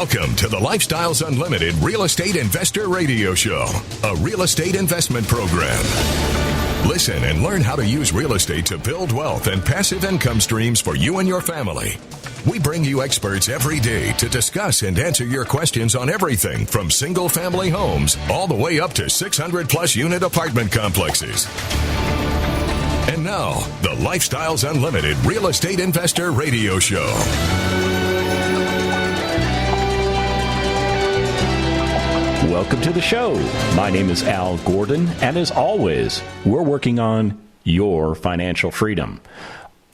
Welcome to the Lifestyles Unlimited Real Estate Investor Radio Show, a real estate investment program. Listen and learn how to use real estate to build wealth and passive income streams for you and your family. We bring you experts every day to discuss and answer your questions on everything from single-family homes all the way up to 600-plus unit apartment complexes. And now, the Lifestyles Unlimited Real Estate Investor Radio Show. Welcome to the show. My name is Al Gordon, and as always, we're working on your financial freedom.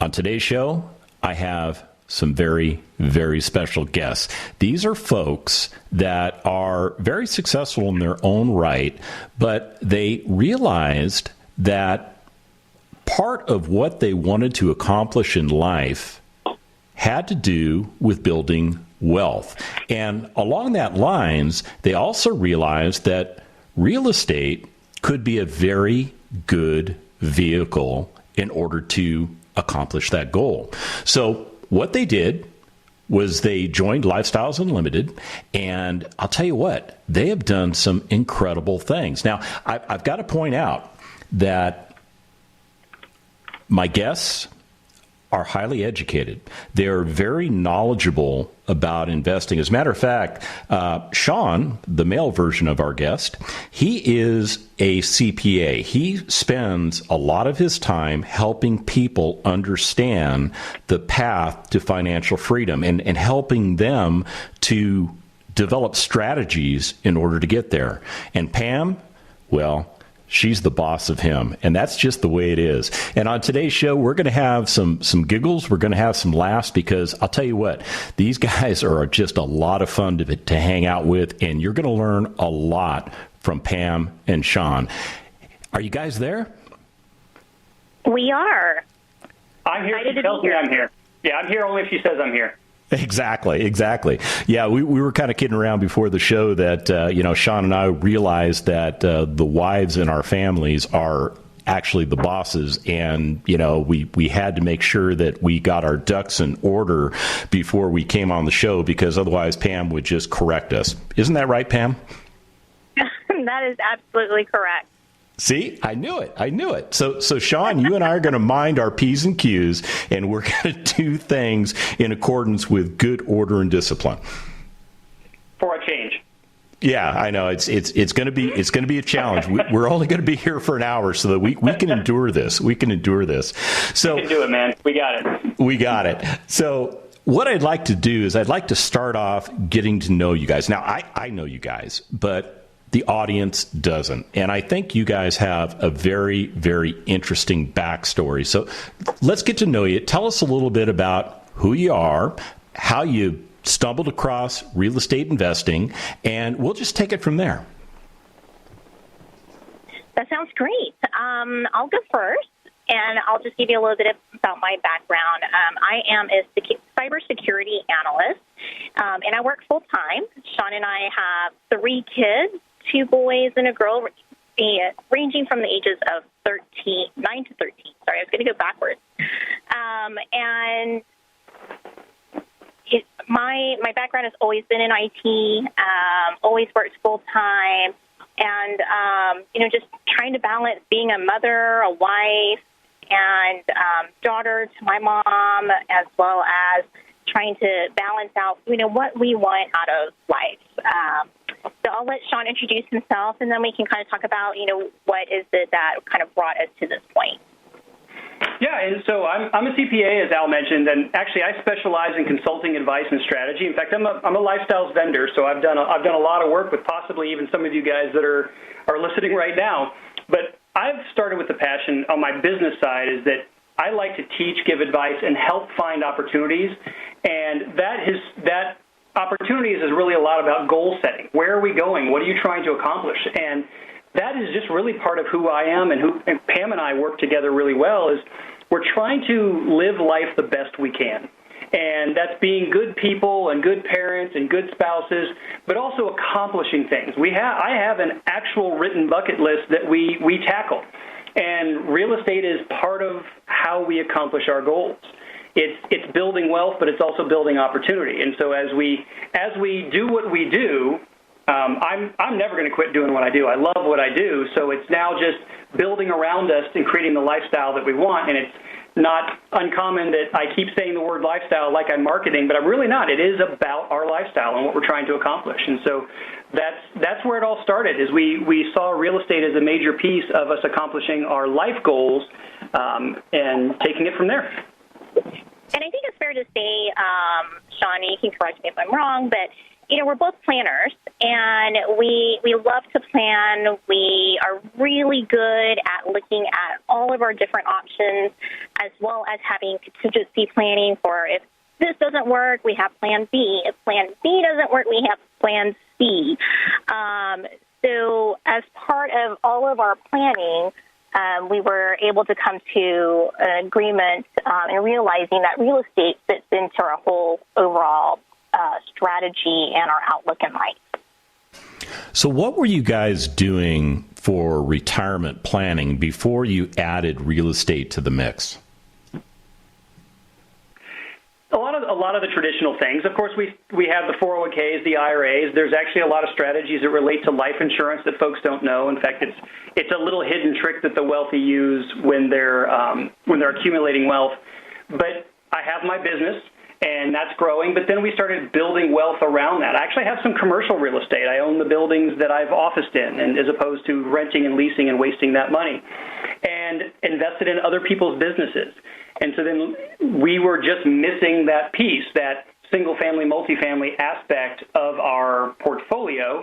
On today's show, I have some very, very special guests. These are folks that are very successful in their own right, but they realized that part of what they wanted to accomplish in life had to do with building wealth. And along that lines, they also realized that real estate could be a very good vehicle in order to accomplish that goal. So what they did was they joined Lifestyles Unlimited, and I'll tell you what, they have done some incredible things. Now, I've got to point out that my guests are highly educated. They're very knowledgeable about investing. As a matter of fact, Sean, the male version of our guest, he is a CPA. He spends a lot of his time helping people understand the path to financial freedom and helping them to develop strategies in order to get there. And Pam, well, she's the boss of him, and that's just the way it is. And on today's show, we're going to have some giggles. We're going to have some laughs because I'll tell you what, these guys are just a lot of fun to hang out with, and you're going to learn a lot from Pam and Sean. Are you guys there? We are. I'm here. She tells me I'm here. Yeah, I'm here only if she says I'm here. Exactly. Yeah, we were kind of kidding around before the show that, Sean and I realized that the wives in our families are actually the bosses. And, we had to make sure that we got our ducks in order before we came on the show, because otherwise Pam would just correct us. Isn't that right, Pam? That is absolutely correct. See, I knew it. So Sean, you and I are going to mind our P's and Q's, and we're going to do things in accordance with good order and discipline. For a change. Yeah, I know. It's going to be a challenge. We're only going to be here for an hour so that we can endure this. So we can do it, man. We got it. So what I'd like to do is I'd like to start off getting to know you guys. Now, I know you guys, but the audience doesn't. And I think you guys have a very, very interesting backstory. So let's get to know you. Tell us a little bit about who you are, how you stumbled across real estate investing, and we'll just take it from there. That sounds great. I'll go first, and I'll just give you a little bit about my background. I am a cybersecurity analyst, and I work full-time. Sean and I have 3 kids. 2 boys and a girl, ranging from the ages of 9 to 13. Sorry, I was going to go backwards. And my background has always been in IT, always worked full-time, and, just trying to balance being a mother, a wife, and daughter to my mom, as well as trying to balance out, what we want out of life. So I'll let Sean introduce himself, and then we can kind of talk about, what is it that kind of brought us to this point. Yeah, and so I'm a CPA, as Al mentioned, and actually I specialize in consulting, advice, and strategy. In fact, I'm a lifestyles vendor, so I've done a lot of work with possibly even some of you guys that are listening right now. But I've started with the passion on my business side is that I like to teach, give advice, and help find opportunities, and that opportunities is really a lot about goal setting. Where are we going? What are you trying to accomplish? And that is just really part of who I am, and Pam and I work together really well, is we're trying to live life the best we can. And that's being good people and good parents and good spouses, but also accomplishing things. I have an actual written bucket list that we tackle. And real estate is part of how we accomplish our goals. it's building wealth, but it's also building opportunity. And so as we do what we do, I'm never going to quit doing what I do. I love what I do. So it's now just building around us and creating the lifestyle that we want. And it's not uncommon that I keep saying the word lifestyle like I'm marketing, but I'm really not. It is about our lifestyle and what we're trying to accomplish. And so that's where it all started, is we saw real estate as a major piece of us accomplishing our life goals and taking it from there. And I think it's fair to say, Sean, you can correct me if I'm wrong, but we're both planners, and we love to plan. We are really good at looking at all of our different options, as well as having contingency planning for if this doesn't work, we have plan B. If plan B doesn't work, we have plan C. So as part of all of our planning, we were able to come to an agreement in realizing that real estate fits into our whole overall strategy and our outlook in life. So what were you guys doing for retirement planning before you added real estate to the mix? A lot of the traditional things. Of course, we have the 401ks, the IRAs. There's actually a lot of strategies that relate to life insurance that folks don't know. In fact, it's a little hidden trick that the wealthy use when they're accumulating wealth. But I have my business, and that's growing. But then we started building wealth around that. I actually have some commercial real estate. I own the buildings that I've officed in, and as opposed to renting and leasing and wasting that money, and invested in other people's businesses. And so then we were just missing that piece, that single-family, multifamily aspect of our portfolio.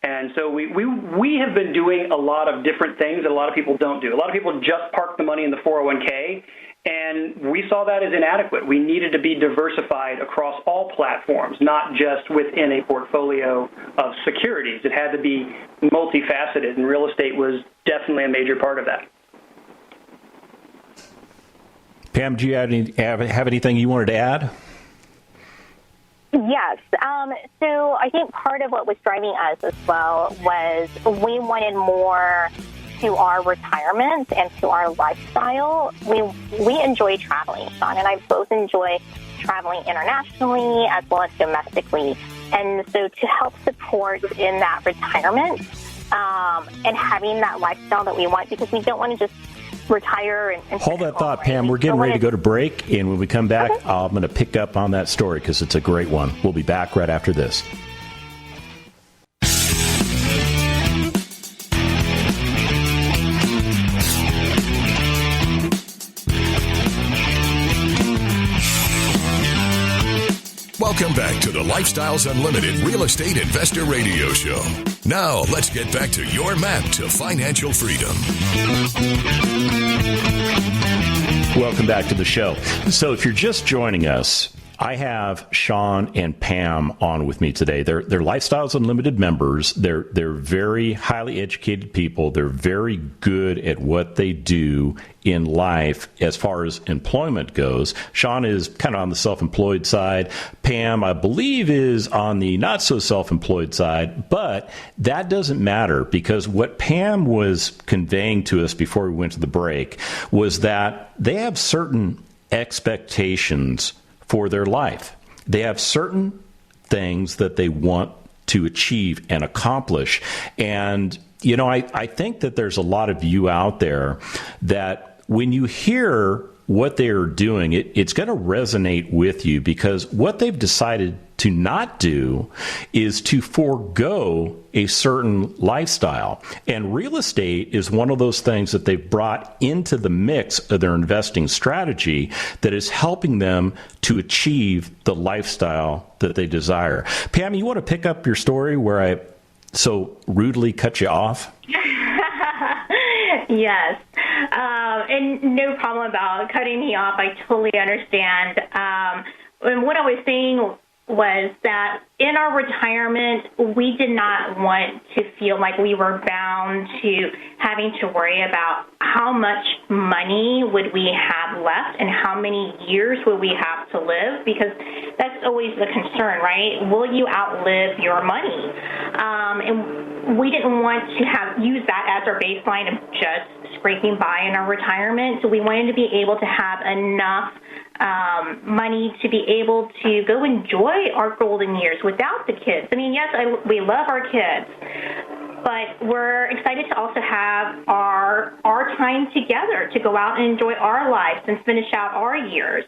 And so we have been doing a lot of different things that a lot of people don't do. A lot of people just park the money in the 401k, and we saw that as inadequate. We needed to be diversified across all platforms, not just within a portfolio of securities. It had to be multifaceted, and real estate was definitely a major part of that. Pam, do you have anything you wanted to add? Yes. So I think part of what was driving us as well was we wanted more to our retirement and to our lifestyle. We enjoy traveling, Sean and I both enjoy traveling internationally as well as domestically. And so to help support in that retirement and having that lifestyle that we want, because we don't want to just retire and hold that thought, Pam. We're getting ready to go to break, and when we come back, okay, I'm going to pick up on that story because it's a great one. We'll be back right after this. Welcome back to the Lifestyles Unlimited Real Estate Investor Radio Show. Now, let's get back to your map to financial freedom. Welcome back to the show. So if you're just joining us, I have Sean and Pam on with me today. They're Lifestyles Unlimited members. They're very highly educated people. They're very good at what they do in life as far as employment goes. Sean is kind of on the self-employed side. Pam, I believe, is on the not so self-employed side, but that doesn't matter, because what Pam was conveying to us before we went to the break was that they have certain expectations for their life. They have certain things that they want to achieve and accomplish. And, I think that there's a lot of you out there that when you hear what they're doing, it's going to resonate with you, because what they've decided to not do is to forego a certain lifestyle. And real estate is one of those things that they've brought into the mix of their investing strategy that is helping them to achieve the lifestyle that they desire. Pam, you want to pick up your story where I so rudely cut you off? Yes. And no problem about cutting me off. I totally understand. And what I was saying was that in our retirement, we did not want to feel like we were bound to having to worry about how much money would we have left and how many years would we have to live, because that's always the concern, right? Will you outlive your money? And we didn't want to use that as our baseline of just scraping by in our retirement. So we wanted to be able to have enough money to be able to go enjoy our golden years without the kids. I mean, yes, we love our kids, but we're excited to also have our time together to go out and enjoy our lives and finish out our years.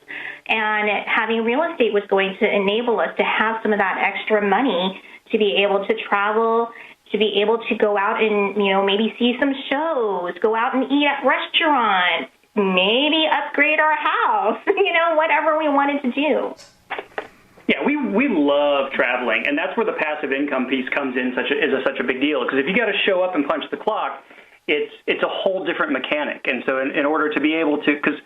And having real estate was going to enable us to have some of that extra money to be able to travel, to be able to go out and, maybe see some shows, go out and eat at restaurants, maybe upgrade our house, whatever we wanted to do. Yeah, we love traveling, and that's where the passive income piece comes in such a big deal. Because if you got to show up and punch the clock, it's a whole different mechanic. And so in order to be able to, because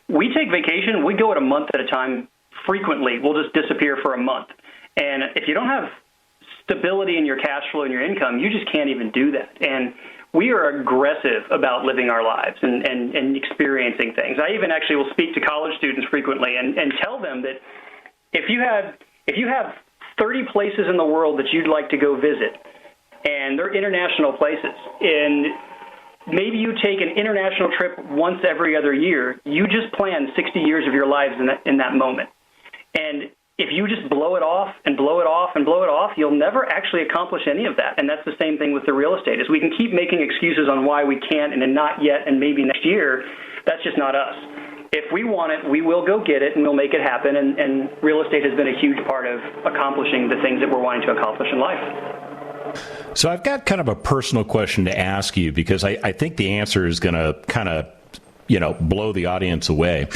we take vacation, we go at a month at a time frequently. We'll just disappear for a month. And if you don't have stability in your cash flow and your income, you just can't even do that. And we are aggressive about living our lives and experiencing things. I even actually will speak to college students frequently and tell them that if you have 30 places in the world that you'd like to go visit, and they're international places, and maybe you take an international trip once every other year, you just plan 60 years of your lives in that moment. And if you just blow it off and blow it off and blow it off, you'll never actually accomplish any of that. And that's the same thing with the real estate, is we can keep making excuses on why we can't and then not yet and maybe next year. That's just not us. If we want it, we will go get it and we'll make it happen. And real estate has been a huge part of accomplishing the things that we're wanting to accomplish in life. So I've got kind of a personal question to ask you, because I think the answer is going to kind of, blow the audience away.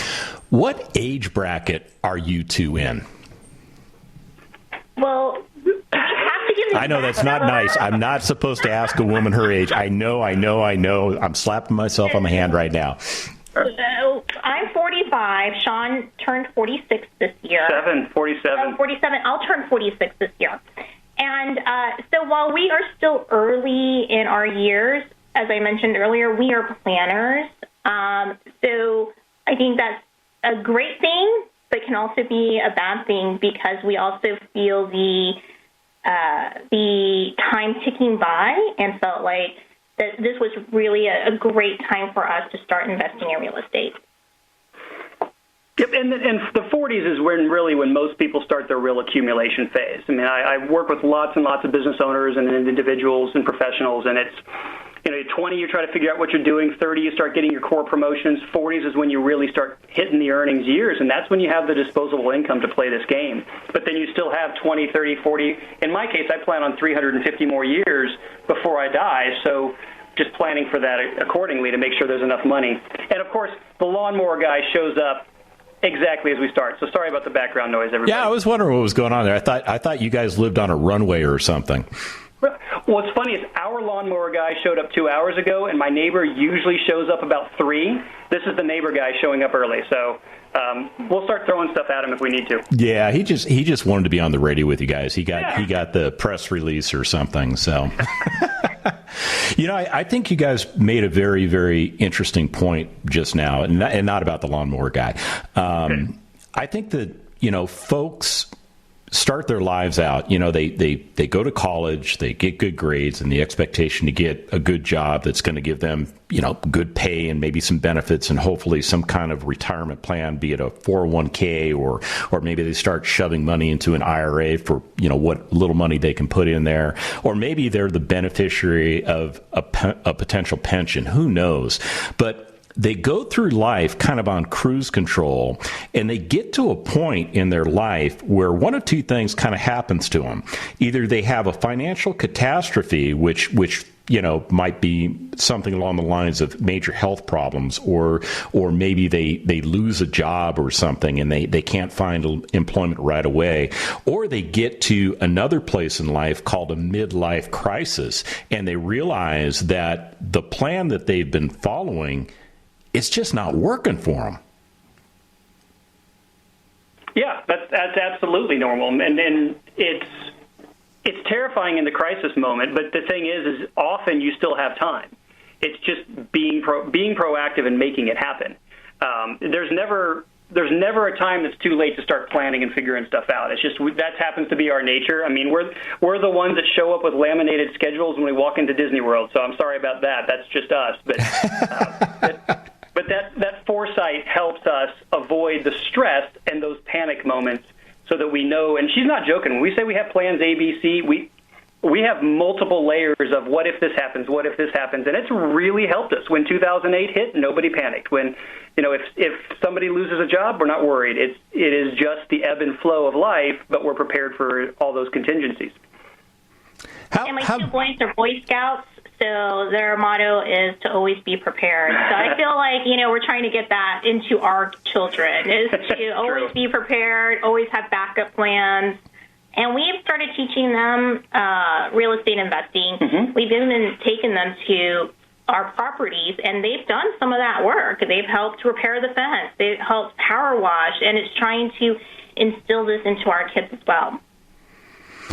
What age bracket are you two in? Well, you have to give me I know that's not nice. I'm not supposed to ask a woman her age. I know. I'm slapping myself on the hand right now. I'm 45. Sean turned 46 this year. 47. 47. I'll turn 46 this year. And so while we are still early in our years, as I mentioned earlier, we are planners. So I think that's a great thing, but can also be a bad thing, because we also feel the time ticking by, and felt like that this was really a great time for us to start investing in real estate. Yep, and the 40s is when most people start their real accumulation phase. I mean, I work with lots and lots of business owners and individuals and professionals, and it's, at 20, you try to figure out what you're doing. 30, you start getting your core promotions. 40s is when you really start hitting the earnings years, and that's when you have the disposable income to play this game. But then you still have 20, 30, 40. In my case, I plan on 350 more years before I die, so just planning for that accordingly to make sure there's enough money. And, of course, the lawnmower guy shows up exactly as we start. So sorry about the background noise, everybody. Yeah, I was wondering what was going on there. I thought you guys lived on a runway or something. What's funny is our lawnmower guy showed up 2 hours ago, and my neighbor usually shows up about 3. This is the neighbor guy showing up early, so we'll start throwing stuff at him if we need to. Yeah, he just wanted to be on the radio with you guys. He got the press release or something. So, I think you guys made a very, very interesting point just now, and not about the lawnmower guy. I think that folks start their lives out. They go to college, they get good grades, and the expectation to get a good job that's going to give them, good pay and maybe some benefits and hopefully some kind of retirement plan, be it a 401k or maybe they start shoving money into an IRA for, what little money they can put in there. Or maybe they're the beneficiary of a potential pension. Who knows? But they go through life kind of on cruise control, and they get to a point in their life where one of two things kind of happens to them. Either they have a financial catastrophe, which might be something along the lines of major health problems, or maybe they lose a job or something and they can't find employment right away, or they get to another place in life called a midlife crisis, and they realize that the plan that they've been following, it's just not working for them. Yeah, that's absolutely normal, and it's terrifying in the crisis moment. But the thing is often you still have time. It's just being proactive and making it happen. There's never a time that's too late to start planning and figuring stuff out. It's just that happens to be our nature. I mean, we're the ones that show up with laminated schedules when we walk into Disney World. So I'm sorry about that. That's just us. But but that foresight helps us avoid the stress and those panic moments so that we know, and she's not joking. When we say we have plans A, B, C, we have multiple layers of what if this happens, what if this happens, and it's really helped us. When 2008 hit, nobody panicked. When, if somebody loses a job, we're not worried. It is just the ebb and flow of life, but we're prepared for all those contingencies. And my 2 boys are Boy Scouts, so their motto is to always be prepared. So I feel like, we're trying to get that into our children, is to always be prepared, always have backup plans. And we've started teaching them real estate investing. Mm-hmm. We've even taken them to our properties, and they've done some of that work. They've helped repair the fence. They've helped power wash, and it's trying to instill this into our kids as well.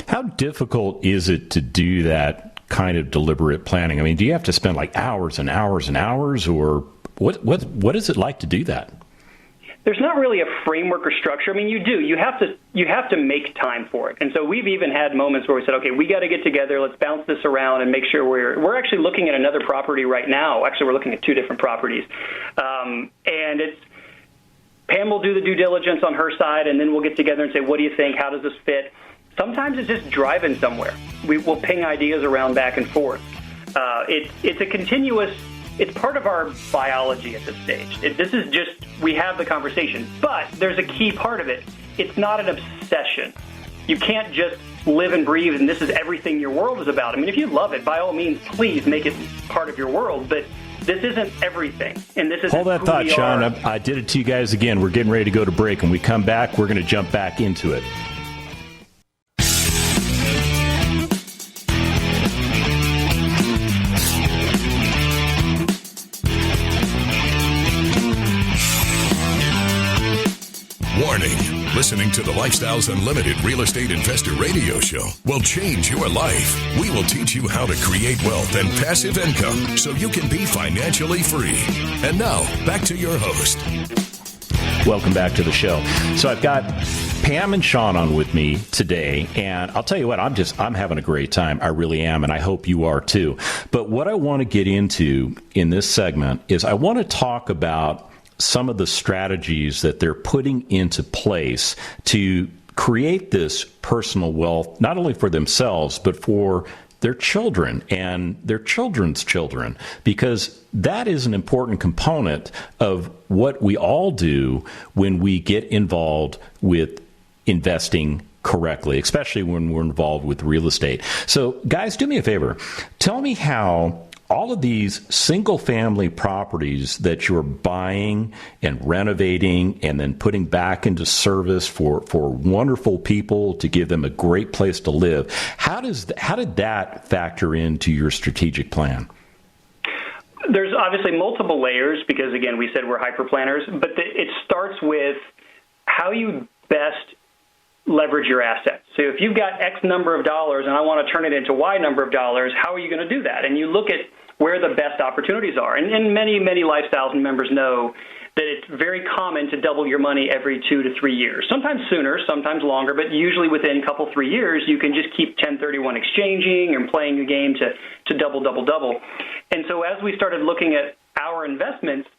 How difficult is it to do that kind of deliberate planning? I mean, do you have to spend like hours and hours and hours, or what is it like to do that? There's not really a framework or structure. I mean, you do. You have to make time for it. And so we've even had moments where we said, okay, we got to get together. Let's bounce this around and make sure we're actually looking at another property right now. Actually, we're looking at 2 different properties, and it's. Pam will do the due diligence on her side, and then we'll get together and say, what do you think? How does this fit? Sometimes it's just driving somewhere. We'll ping ideas around back and forth. It's a continuous, it's part of our biology at this stage. This is just, we have the conversation. But there's a key part of it. It's not an obsession. You can't just live and breathe and this is everything your world is about. I mean, if you love it, by all means, please make it part of your world. But this isn't everything, and this is hold that thought, Sean. I did it to you guys again. We're getting ready to go to break. When we come back, we're going to jump back into it. Warning. Listening to the Lifestyles Unlimited Real Estate Investor Radio Show will change your life. We will teach you how to create wealth and passive income so you can be financially free. And now, back to your host. Welcome back to the show. So I've got Pam and Sean on with me today, and I'll tell you what, I'm having a great time. I really am, and I hope you are too. But what I want to get into in this segment is I want to talk about some of the strategies that they're putting into place to create this personal wealth, not only for themselves, but for their children and their children's children, because that is an important component of what we all do when we get involved with investing correctly, especially when we're involved with real estate. So, guys, do me a favor. Tell me how all of these single-family properties that you're buying and renovating and then putting back into service for wonderful people to give them a great place to live, how did that factor into your strategic plan? There's obviously multiple layers because, again, we said we're hyper-planners, but it starts with how you best leverage your assets. So if you've got X number of dollars and I want to turn it into Y number of dollars, how are you going to do that? And you look at where the best opportunities are. And many, many Lifestyles members know that it's very common to double your money every 2 to 3 years. Sometimes sooner, sometimes longer, but usually within a couple, 3 years, you can just keep 1031 exchanging and playing the game to double, double, double. And so as we started looking at our investments,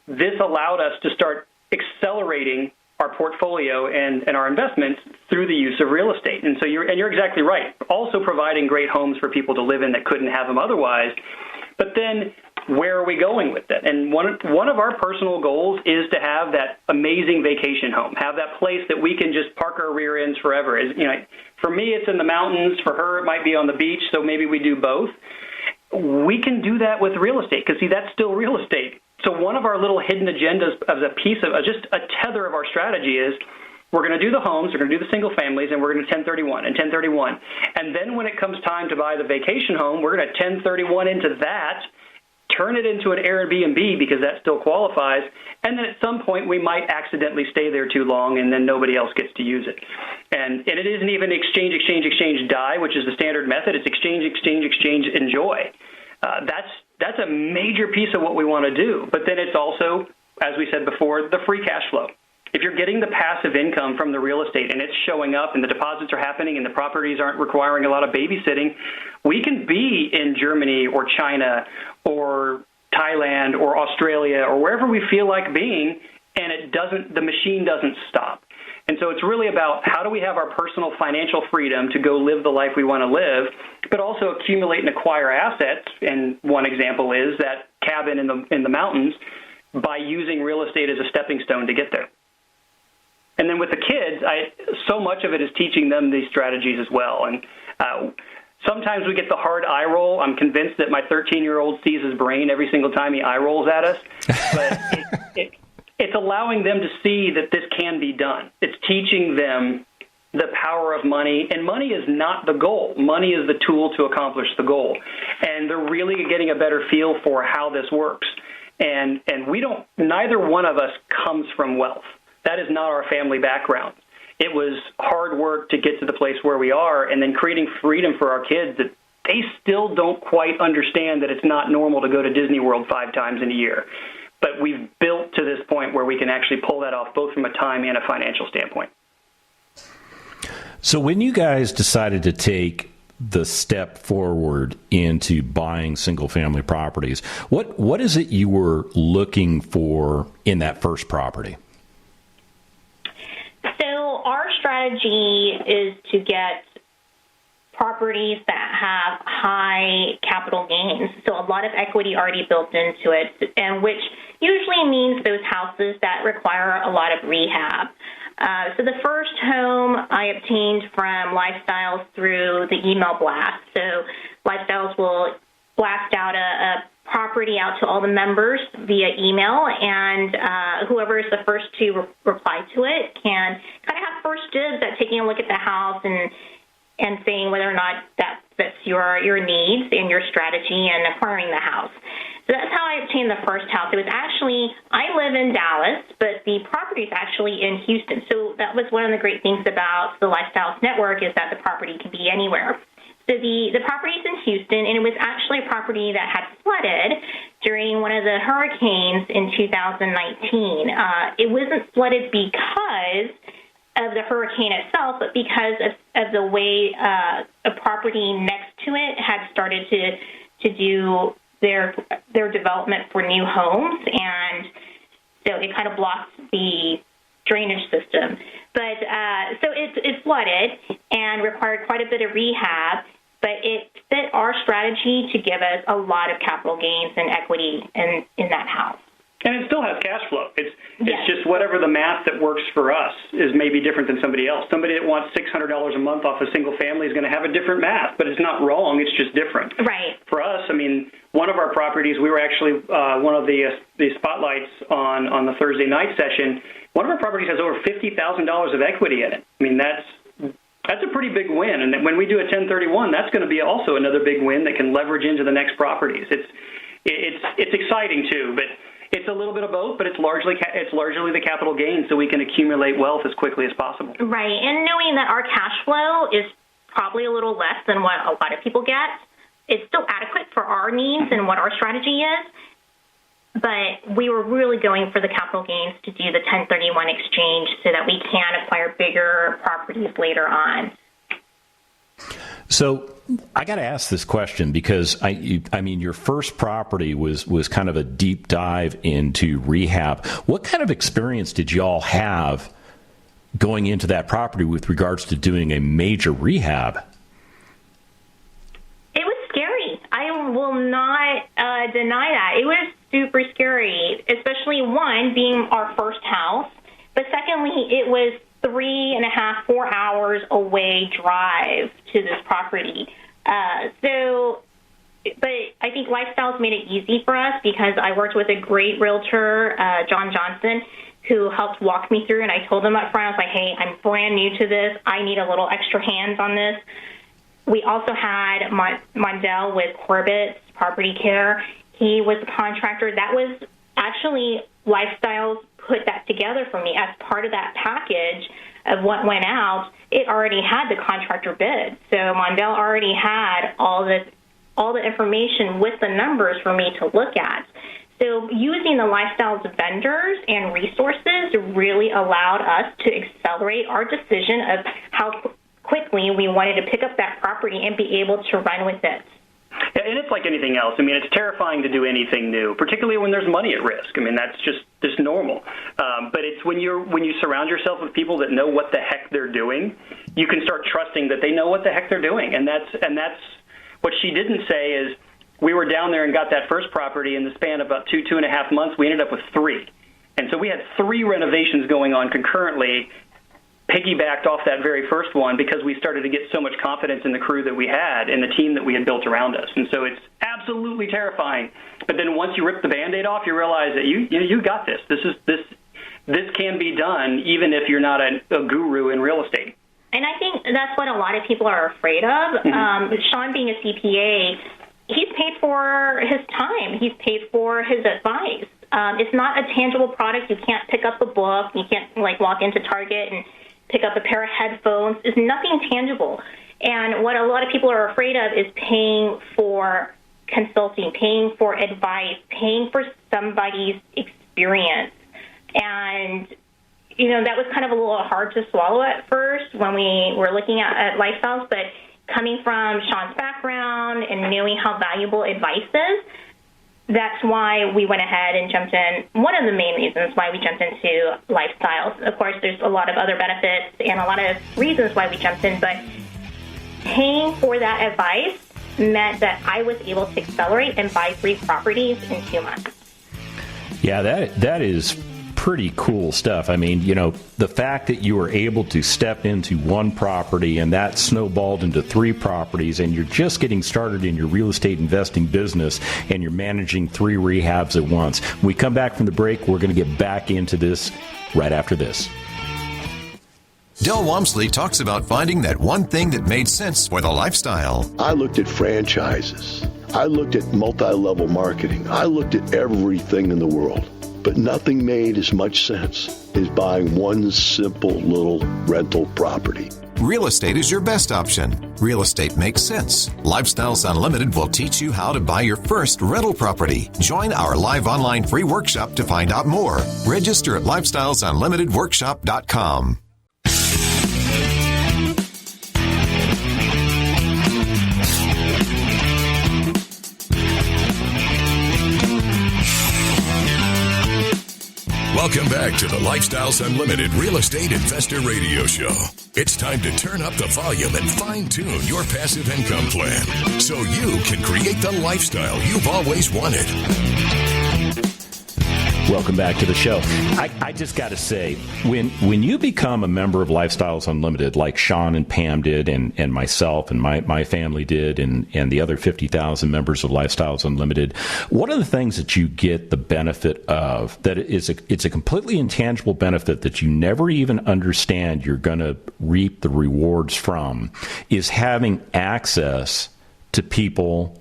this allowed us to start accelerating our portfolio and our investments through the use of real estate. And so you're exactly right. Also providing great homes for people to live in that couldn't have them otherwise. But then where are we going with it? And one of our personal goals is to have that amazing vacation home, have that place that we can just park our rear ends forever. For me, it's in the mountains. For her, it might be on the beach, so maybe we do both. We can do that with real estate because, see, that's still real estate. So one of our little hidden agendas as a piece of just a tether of our strategy is we're going to do the homes, we're going to do the single families, and we're going to 1031 and 1031. And then when it comes time to buy the vacation home, we're going to 1031 into that, turn it into an Airbnb because that still qualifies, and then at some point we might accidentally stay there too long and then nobody else gets to use it. And it isn't even exchange, die, which is the standard method. It's exchange, enjoy. That's a major piece of what we want to do. But then it's also, as we said before, the free cash flow. If you're getting the passive income from the real estate and it's showing up and the deposits are happening and the properties aren't requiring a lot of babysitting, we can be in Germany or China or Thailand or Australia or wherever we feel like being, and the machine doesn't stop. And so it's really about how do we have our personal financial freedom to go live the life we want to live, but also accumulate and acquire assets. And one example is that cabin in the mountains, by using real estate as a stepping stone to get there. And then with the kids, so much of it is teaching them these strategies as well. And sometimes we get the hard eye roll. I'm convinced that my 13-year-old sees his brain every single time he eye rolls at us. But it's allowing them to see that this can be done. It's teaching them the power of money, and money is not the goal. Money is the tool to accomplish the goal. And they're really getting a better feel for how this works. And neither one of us comes from wealth. That is not our family background. It was hard work to get to the place where we are, and then creating freedom for our kids that they still don't quite understand that it's not normal to go to Disney World 5 times in a year. But we've built to this point where we can actually pull that off both from a time and a financial standpoint. So when you guys decided to take the step forward into buying single-family properties, what is it you were looking for in that first property? So our strategy is to get properties that have high capital gains, so a lot of equity already built into it, and which usually means those houses that require a lot of rehab. So the first home I obtained from Lifestyles through the email blast. So Lifestyles will blast out a property out to all the members via email, and whoever is the first to reply to it can kind of have first dibs at taking a look at the house and saying whether or not that fits your needs and your strategy in acquiring the house. So that's how I obtained the first house. It was actually, I live in Dallas, but the property is actually in Houston. So that was one of the great things about the Lifestyles Network, is that the property can be anywhere. So the property is in Houston, and it was actually a property that had flooded during one of the hurricanes in 2019. It wasn't flooded because of the hurricane itself, but because of the way a property next to it had started to do their development for new homes, and so it kind of blocked the drainage system. But so it flooded and required quite a bit of rehab, but it fit our strategy to give us a lot of capital gains and equity in that house. And it still has cash flow. It's just whatever the math that works for us is maybe different than somebody else. Somebody that wants $600 a month off a single family is going to have a different math, but it's not wrong. It's just different. Right. For us, I mean, one of our properties, we were actually one of the spotlights on the Thursday night session. One of our properties has over $50,000 of equity in it. I mean, that's a pretty big win. And when we do a 1031, that's going to be also another big win that can leverage into the next properties. It's exciting too, but it's a little bit of both, but it's largely the capital gain, so we can accumulate wealth as quickly as possible. Right, and knowing that our cash flow is probably a little less than what a lot of people get, it's still adequate for our needs and what our strategy is, but we were really going for the capital gains to do the 1031 exchange so that we can acquire bigger properties later on. So I got to ask this question because I mean, your first property was kind of a deep dive into rehab. What kind of experience did y'all have going into that property with regards to doing a major rehab? It was scary. I will not deny that. It was super scary, especially one, being our first house. But secondly, it was 3.5, 4 hours away drive to this property. But I think Lifestyles made it easy for us because I worked with a great realtor, John Johnson, who helped walk me through, and I told him up front, I was like, hey, I'm brand new to this. I need a little extra hands on this. We also had Mondell with Corbett's Property Care. He was the contractor. That was actually Lifestyles put that together for me as part of that package of what went out. It already had the contractor bid, so Mondell already had all the information with the numbers for me to look at. So using the Lifestyles vendors and resources really allowed us to accelerate our decision of how quickly we wanted to pick up that property and be able to run with it. And it's like anything else. I mean, it's terrifying to do anything new, particularly when there's money at risk. I mean, that's just normal. But it's when you surround yourself with people that know what the heck they're doing, you can start trusting that they know what the heck they're doing. And that's what she didn't say is we were down there and got that first property in the span of about 2.5 months. We ended up with 3. And so we had 3 renovations going on concurrently, piggybacked off that very first one because we started to get so much confidence in the crew that we had and the team that we had built around us. And so it's absolutely terrifying. But then once you rip the Band-Aid off, you realize that you got this. This can be done even if you're not a guru in real estate. And I think that's what a lot of people are afraid of. Mm-hmm. Sean being a CPA, he's paid for his time. He's paid for his advice. It's not a tangible product. You can't pick up a book. You can't walk into Target and pick up a pair of headphones. It's nothing tangible. And what a lot of people are afraid of is paying for consulting, paying for advice, paying for somebody's experience. And, that was kind of a little hard to swallow at first when we were looking at lifestyles. But coming from Sean's background and knowing how valuable advice is, that's why we went ahead and jumped in. One of the main reasons why we jumped into lifestyles. Of course, there's a lot of other benefits and a lot of reasons why we jumped in, but paying for that advice meant that I was able to accelerate and buy 3 properties in 2 months. Yeah, that is pretty cool stuff. I mean, the fact that you were able to step into 1 property and that snowballed into 3 properties, and you're just getting started in your real estate investing business and you're managing 3 rehabs at once. When we come back from the break, we're going to get back into this right after this. Del Walmsley talks about finding that one thing that made sense for the lifestyle. I looked at franchises. I looked at multi-level marketing. I looked at everything in the world. But nothing made as much sense as buying 1 simple little rental property. Real estate is your best option. Real estate makes sense. Lifestyles Unlimited will teach you how to buy your first rental property. Join our live online free workshop to find out more. Register at lifestylesunlimitedworkshop.com. Welcome back to the Lifestyles Unlimited Real Estate Investor Radio Show. It's time to turn up the volume and fine-tune your passive income plan so you can create the lifestyle you've always wanted. Welcome back to the show. I just got to say, when you become a member of Lifestyles Unlimited, like Sean and Pam did, and myself and my family did, and the other 50,000 members of Lifestyles Unlimited, one of the things that you get the benefit of, that it's a completely intangible benefit that you never even understand you're going to reap the rewards from, is having access to people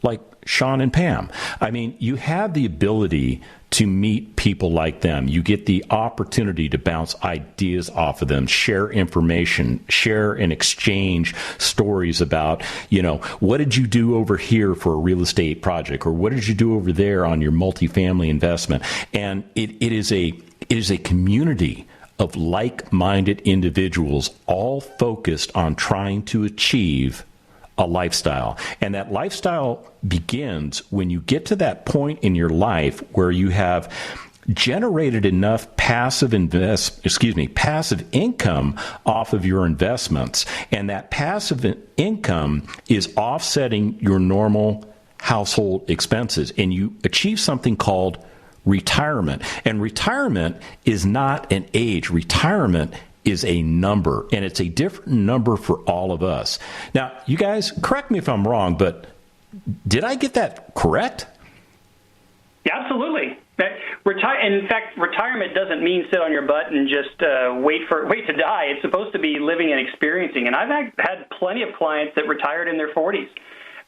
like Sean and Pam. I mean, you have the ability to meet people like them. You get the opportunity to bounce ideas off of them, share information, share and exchange stories about, what did you do over here for a real estate project, or what did you do over there on your multifamily investment? And it is a community of like-minded individuals, all focused on trying to achieve a lifestyle. And that lifestyle begins when you get to that point in your life where you have generated enough passive income off of your investments, and that passive income is offsetting your normal household expenses, and you achieve something called retirement. And retirement is not an age. Retirement is a number, and it's a different number for all of us. Now, you guys, correct me if I'm wrong, but did I get that correct? Yeah, absolutely. In fact, retirement doesn't mean sit on your butt and just wait to die. It's supposed to be living and experiencing. And I've had plenty of clients that retired in their 40s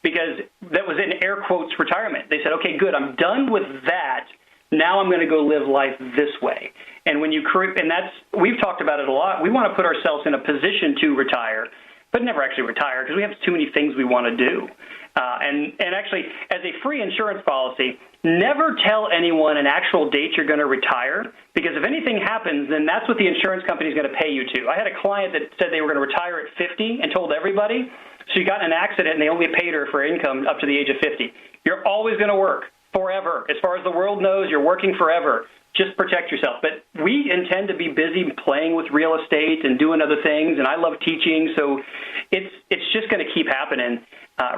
because that was in air quotes retirement. They said, okay, good, I'm done with that. Now I'm going to go live life this way. And when you create, and we've talked about it a lot, we want to put ourselves in a position to retire, but never actually retire because we have too many things we want to do. And actually, as a free insurance policy, never tell anyone an actual date you're going to retire, because if anything happens, then that's what the insurance company is going to pay you to. I had a client that said they were going to retire at 50 and told everybody. She got in an accident, and they only paid her for income up to the age of 50. You're always going to work forever. As far as the world knows, you're working forever. Just protect yourself. But we intend to be busy playing with real estate and doing other things, and I love teaching, so it's just going to keep happening.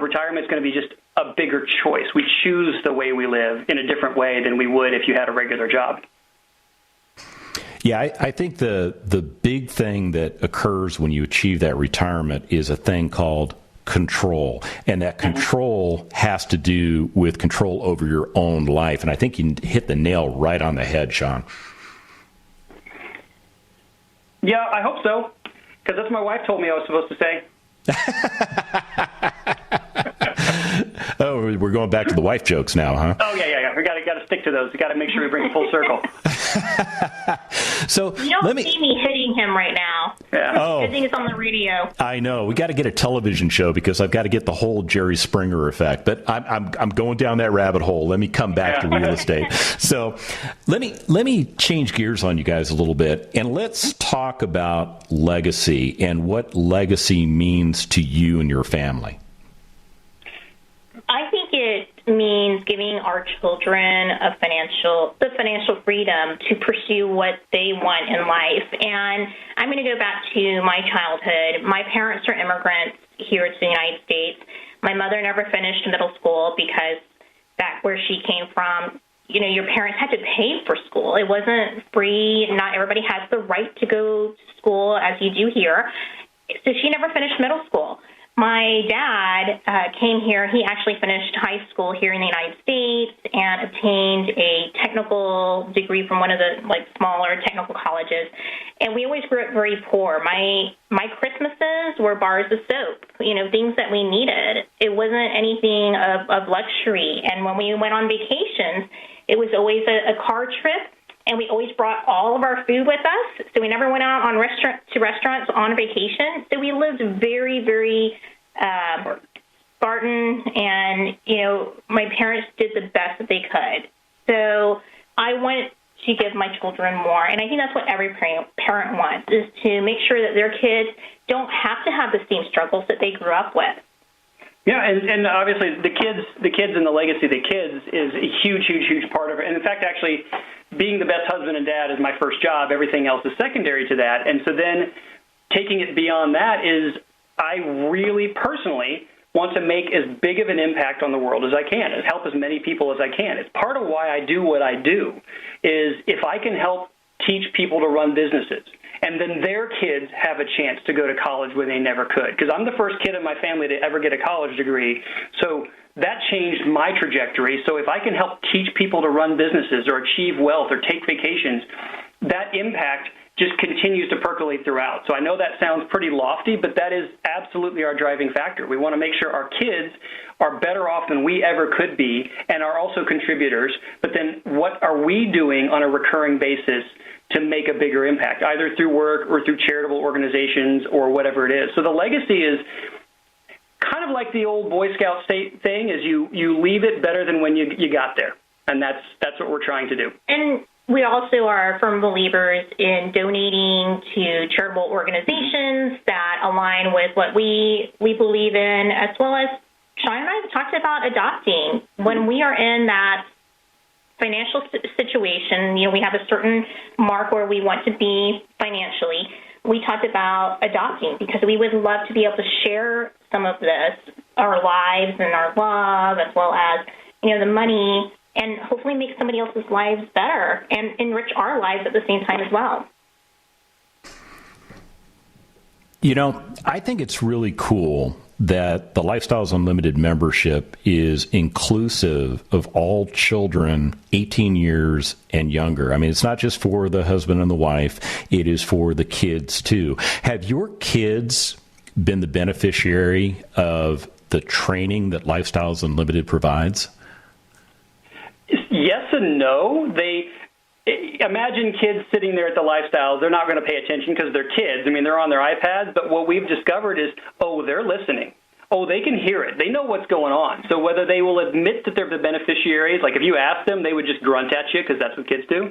Retirement's going to be just a bigger choice. We choose the way we live in a different way than we would if you had a regular job. Yeah, I think the big thing that occurs when you achieve that retirement is a thing called control. And that control has to do with control over your own life. And I think you hit the nail right on the head, Sean. Yeah, I hope so, because that's what my wife told me I was supposed to say. Oh, we're going back to the wife jokes now, huh? Oh, yeah. We got to stick to those. We got to make sure we bring it full circle. So you don't see me hitting him right now. Yeah. Oh, I think it's on the radio. I know. We got to get a television show because I've got to get the whole Jerry Springer effect. But I'm going down that rabbit hole. Let me come back to real estate. So let me change gears on you guys a little bit, and let's talk about legacy and what legacy means to you and your family. I think it means giving our children the financial freedom to pursue what they want in life. And I'm going to go back to my childhood. My parents are immigrants here to the United States. My mother never finished middle school because back where she came from, your parents had to pay for school. It wasn't free. Not everybody has the right to go to school as you do here. So she never finished middle school. My dad came here. He actually finished high school here in the United States and obtained a technical degree from one of the smaller technical colleges. And we always grew up very poor. My Christmases were bars of soap, things that we needed. It wasn't anything of luxury. And when we went on vacations, it was always a car trip. And we always brought all of our food with us, so we never went out on restaurants on vacation. So we lived very, very Spartan, and my parents did the best that they could. So I wanted to give my children more, and I think that's what every parent wants, is to make sure that their kids don't have to have the same struggles that they grew up with. Yeah, and obviously the kids and the legacy of the kids is a huge, huge, huge part of it. And in fact, actually, being the best husband and dad is my first job. Everything else is secondary to that. And so then taking it beyond that is I really personally want to make as big of an impact on the world as I can, and help as many people as I can. It's part of why I do what I do, is if I can help teach people to run businesses, and then their kids have a chance to go to college where they never could. Because I'm the first kid in my family to ever get a college degree, so that changed my trajectory. So if I can help teach people to run businesses or achieve wealth or take vacations, that impact just continues to percolate throughout. So I know that sounds pretty lofty, but that is absolutely our driving factor. We want to make sure our kids are better off than we ever could be and are also contributors. But then what are we doing on a recurring basis to make a bigger impact, either through work or through charitable organizations or whatever it is? So the legacy is kind of like the old Boy Scout state thing, is you leave it better than when you got there. And that's what we're trying to do. And we also are firm believers in donating to charitable organizations that align with what we believe in, as well as Sean and I have talked about adopting. When we are in that financial situation, we have a certain mark where we want to be financially. We talked about adopting because we would love to be able to share some of this, our lives and our love, as well as, the money, and hopefully make somebody else's lives better and enrich our lives at the same time as well. I think it's really cool that the Lifestyles Unlimited membership is inclusive of all children 18 years and younger. I mean, it's not just for the husband and the wife, it is for the kids too. Have your kids been the beneficiary of the training that Lifestyles Unlimited provides? Yes and no. Imagine kids sitting there at the Lifestyles. They're not going to pay attention because they're kids. I mean, they're on their iPads. But what we've discovered is, they're listening. They can hear it. They know what's going on. So whether they will admit that they're the beneficiaries, like if you ask them, they would just grunt at you because that's what kids do.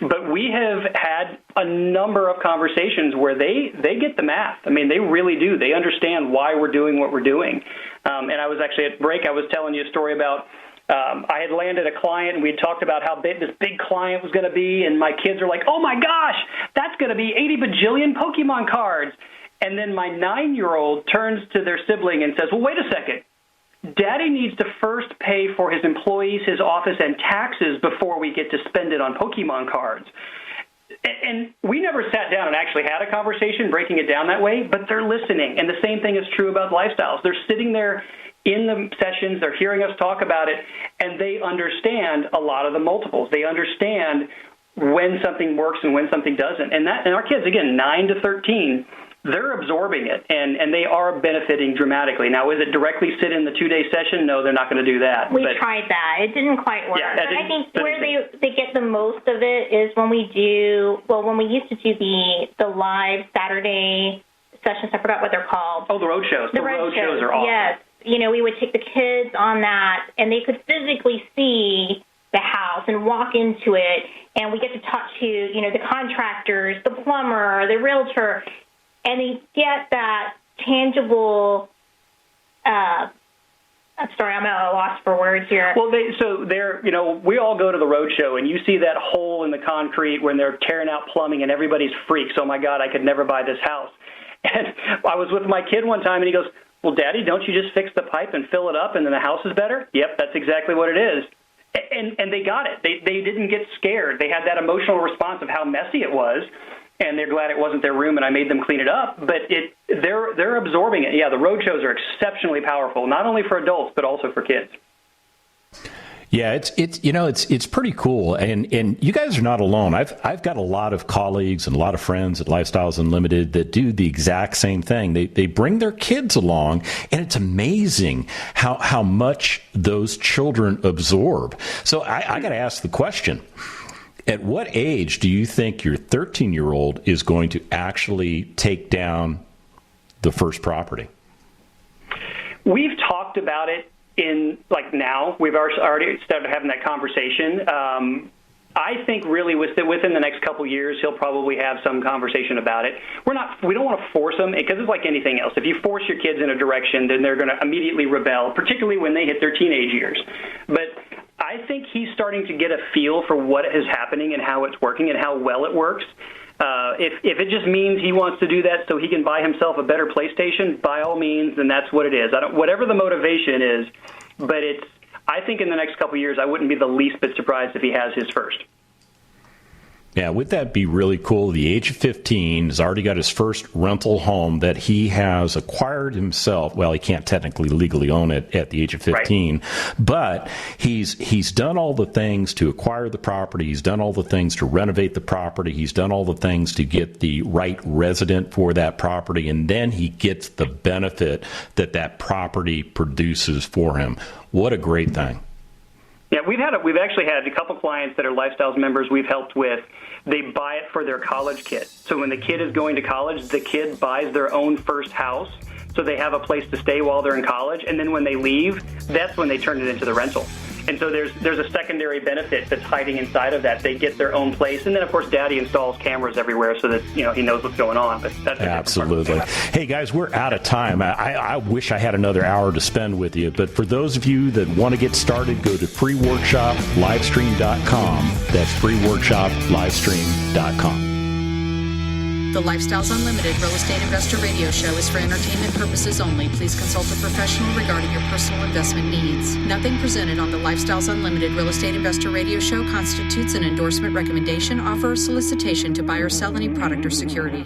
But we have had a number of conversations where they get the math. I mean, they really do. They understand why we're doing what we're doing. And I was actually at break, I was telling you a story about I had landed a client, and we had talked about how big this big client was going to be, and my kids are like, oh, my gosh, that's going to be 80 bajillion Pokemon cards. And then my 9-year-old turns to their sibling and says, well, wait a second. Daddy needs to first pay for his employees, his office, and taxes before we get to spend it on Pokemon cards. And we never sat down and actually had a conversation breaking it down that way, but they're listening. And the same thing is true about lifestyles. They're sitting there in the sessions, they're hearing us talk about it, and they understand a lot of the multiples. They understand when something works and when something doesn't. And our kids, again, 9 to 13, they're absorbing it, and they are benefiting dramatically. Now, is it directly sit in the 2-day session? No, they're not going to do that. We tried that. It didn't quite work. Yeah, but I think where they get the most of it is when we used to do the live Saturday sessions. I forgot what they're called. Oh, the road shows. The road shows are awesome. Yes. We would take the kids on that, and they could physically see the house and walk into it, and we get to talk to, the contractors, the plumber, the realtor, and they get that tangible, I'm sorry, I'm at a loss for words here. Well, we all go to the road show, and you see that hole in the concrete when they're tearing out plumbing, and everybody's freaks. Oh, my God, I could never buy this house. And I was with my kid one time, and he goes, well, Daddy, don't you just fix the pipe and fill it up, and then the house is better? Yep, that's exactly what it is. And they got it. They didn't get scared. They had that emotional response of how messy it was, and they're glad it wasn't their room and I made them clean it up. But they're absorbing it. Yeah, the road shows are exceptionally powerful, not only for adults but also for kids. Yeah, it's pretty cool, and you guys are not alone. I've got a lot of colleagues and a lot of friends at Lifestyles Unlimited that do the exact same thing. They bring their kids along, and it's amazing how much those children absorb. So I got to ask the question: at what age do you think your 13-year-old is going to actually take down the first property? We've talked about it. Now, we've already started having that conversation. I think really within the next couple years, he'll probably have some conversation about it. We don't want to force them, because it's like anything else. If you force your kids in a direction, then they're going to immediately rebel, particularly when they hit their teenage years. But I think he's starting to get a feel for what is happening and how it's working and how well it works. If it just means he wants to do that so he can buy himself a better PlayStation, by all means, then that's what it is. Whatever the motivation is, but I think in the next couple of years, I wouldn't be the least bit surprised if he has his first. Yeah, would that be really cool? The age of 15, has already got his first rental home that he has acquired himself. Well, he can't technically legally own it at the age of 15, right. But he's done all the things to acquire the property. He's done all the things to renovate the property. He's done all the things to get the right resident for that property, and then he gets the benefit that property produces for him. What a great thing. Yeah, we've actually had a couple clients that are Lifestyles members we've helped with. They buy it for their college kid. So when the kid is going to college, the kid buys their own first house, so they have a place to stay while they're in college. And then when they leave, that's when they turn it into the rental. And so there's a secondary benefit that's hiding inside of that. They get their own place, and then of course Daddy installs cameras everywhere so that he knows what's going on. But that's absolutely. Hey guys, we're out of time. I wish I had another hour to spend with you, but for those of you that want to get started, go to freeworkshoplivestream.com. That's freeworkshoplivestream.com. The Lifestyles Unlimited Real Estate Investor Radio Show is for entertainment purposes only. Please consult a professional regarding your personal investment needs. Nothing presented on the Lifestyles Unlimited Real Estate Investor Radio Show constitutes an endorsement, recommendation, offer, or solicitation to buy or sell any product or security.